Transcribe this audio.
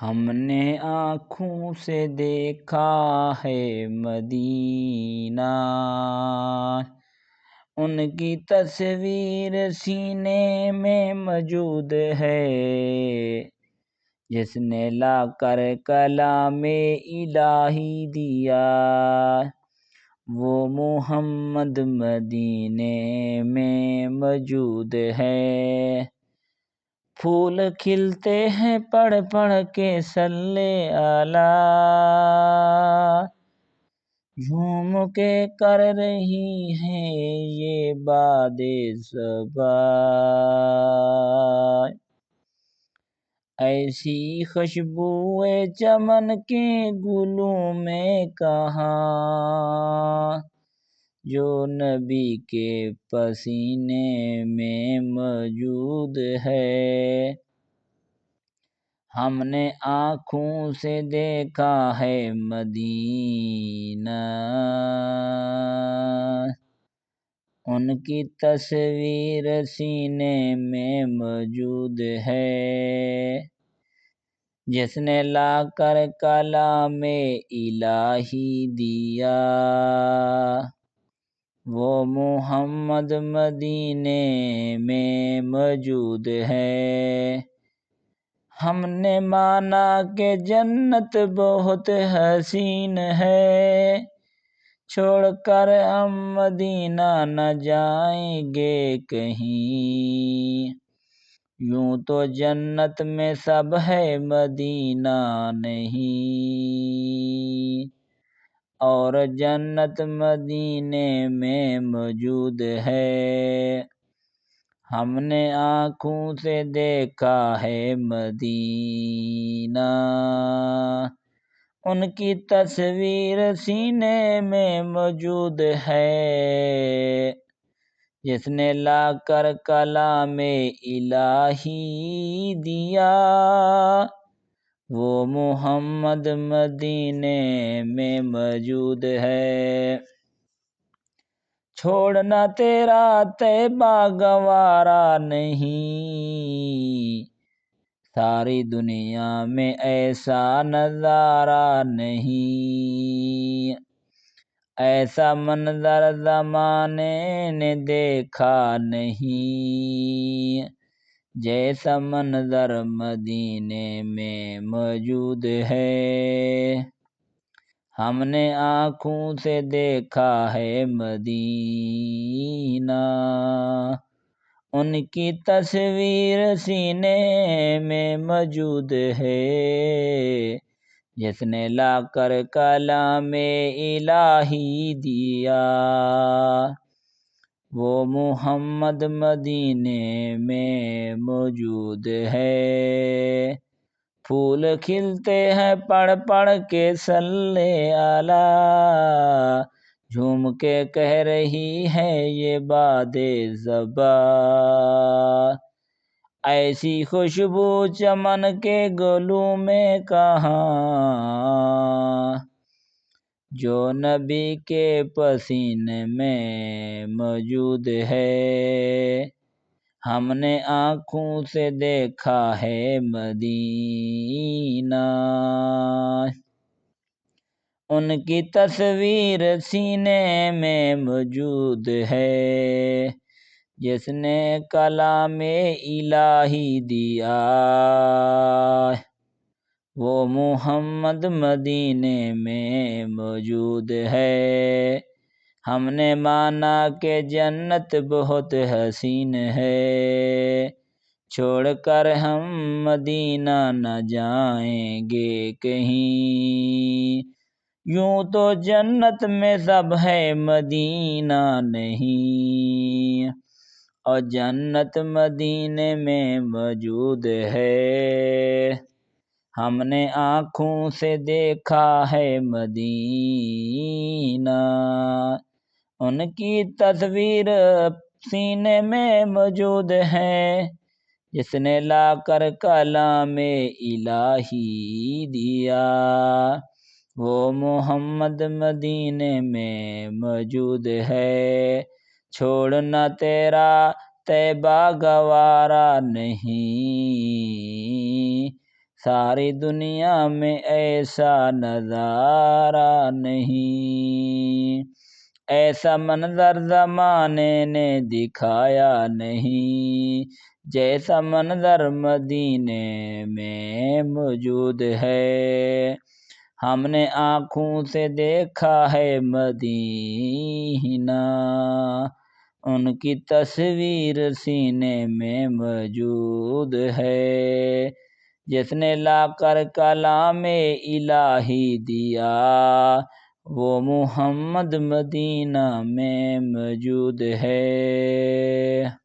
ہم نے آنکھوں سے دیکھا ہے مدینہ، ان کی تصویر سینے میں موجود ہے، جس نے لا کر کلام الہی دیا، وہ محمد مدینے میں موجود ہے۔ پھول کھلتے ہیں پڑھ پڑھ کے صلی علی، جھوم کے کر رہی ہیں یہ باد صبا، ایسی خوشبو چمن کے گلوں میں کہاں، جو نبی کے پسینے میں موجود ہے۔ ہم نے آنکھوں سے دیکھا ہے مدینہ، ان کی تصویر سینے میں موجود ہے، جس نے لا کر کلام الہی دیا، وہ محمد مدینے میں موجود ہے۔ ہم نے مانا کہ جنت بہت حسین ہے، چھوڑ کر ہم مدینہ نہ جائیں گے کہیں، یوں تو جنت میں سب ہے مدینہ نہیں، اور جنت مدینے میں موجود ہے۔ ہم نے آنکھوں سے دیکھا ہے مدینہ، ان کی تصویر سینے میں موجود ہے، جس نے لا کر کلام الہی دیا، وہ محمد مدینے میں موجود ہے۔ چھوڑنا تیرا طیبہ گوارا نہیں، ساری دنیا میں ایسا نظارہ نہیں، ایسا منظر زمانے نے دیکھا نہیں، جیسا منظر مدینے میں موجود ہے۔ ہم نے آنکھوں سے دیکھا ہے مدینہ، ان کی تصویر سینے میں موجود ہے، جس نے لا کر کلام الہی دیا، وہ محمد مدینے میں موجود ہے۔ پھول کھلتے ہیں پڑھ پڑھ کے صلی علی، جھوم کے کہہ رہی ہے یہ باد صبا، ایسی خوشبو چمن کے گلوں میں کہاں، جو نبی کے پسینے میں موجود ہے۔ ہم نے آنکھوں سے دیکھا ہے مدینہ، ان کی تصویر سینے میں موجود ہے، جس نے کلام الہی دیا، وہ محمد مدینے میں موجود ہے۔ ہم نے مانا کہ جنت بہت حسین ہے، چھوڑ کر ہم مدینہ نہ جائیں گے کہیں، یوں تو جنت میں سب ہے مدینہ نہیں، اور جنت مدینے میں موجود ہے۔ ہم نے آنکھوں سے دیکھا ہے مدینہ، ان کی تصویر سینے میں موجود ہے، جس نے لا کر کلام الہی دیا، وہ محمد مدینے میں موجود ہے۔ چھوڑنا تیرا طیبہ گوارا نہیں، ساری دنیا میں ایسا نظارہ نہیں، ایسا منظر زمانے نے دکھایا نہیں، جیسا منظر مدینے میں موجود ہے۔ ہم نے آنکھوں سے دیکھا ہے مدینہ، ان کی تصویر سینے میں موجود ہے۔ جس نے لا کر کلام الہی دیا، وہ محمد مدینہ میں موجود ہے۔